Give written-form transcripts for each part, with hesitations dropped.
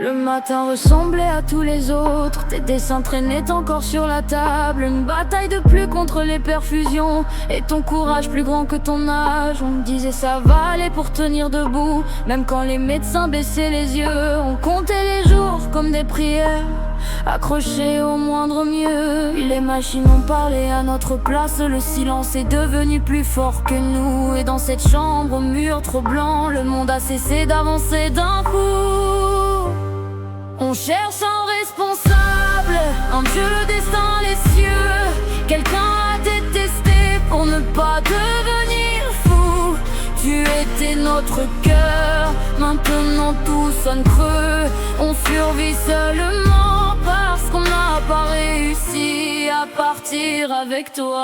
Le matin ressemblait à tous les autres. Tes dessins traînaient encore sur la table. Une bataille de plus contre les perfusions. Et ton courage plus grand que ton âge. On me disait ça va aller pour tenir debout. Même quand les médecins baissaient les yeux. On comptait les jours comme des prières, accrochés au moindre mieux. Les machines ont parlé à notre place. Le silence est devenu plus fort que nous. Et dans cette chambre aux murs trop blancs, le monde a cessé d'avancer d'un coup. On cherche un responsable, un dieu, le destin, les cieux. Quelqu'un à détester pour ne pas devenir fou. Tu étais notre cœur, maintenant tout sonne creux. On survit seulement parce qu'on n'a pas réussi à partir avec toi.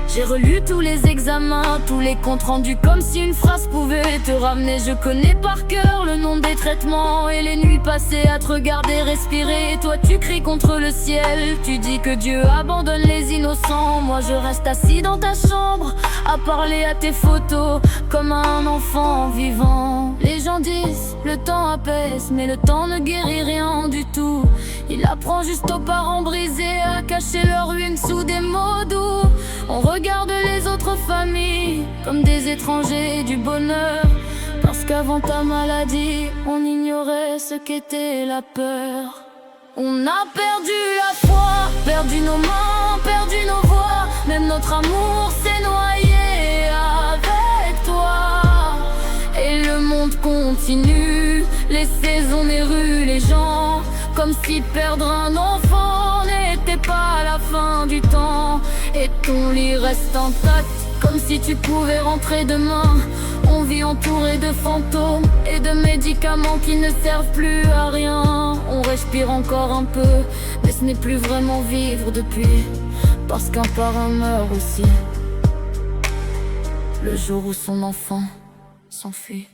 J'ai relu tous les examens, tous les comptes rendus, comme si une phrase pouvait te ramener. Je connais par cœur le nom des traitements et les nuits passées à te regarder respirer. Et toi tu cries contre le ciel, tu dis que Dieu abandonne les innocents. Moi je reste assis dans ta chambre à parler à tes photos comme à un enfant vivant. Les gens disent le temps apaise, mais le temps ne guérit rien du tout. Il apprend juste aux parents brisés à cacher leur ruine sous des mots doux. On regarde les autres familles comme des étrangers du bonheur, parce qu'avant ta maladie, on ignorait ce qu'était la peur. On a perdu la foi, perdu nos mains, perdu nos voix. Même notre amour s'est noyé avec toi. Et le monde continue, les saisons, les rues, les gens, comme si perdre un enfant n'était pas la fin du temps. Et ton lit reste intact, comme si tu pouvais rentrer demain. On vit entouré de fantômes et de médicaments qui ne servent plus à rien. On respire encore un peu, mais ce n'est plus vraiment vivre depuis, parce qu'un parent meurt aussi le jour où son enfant s'enfuit.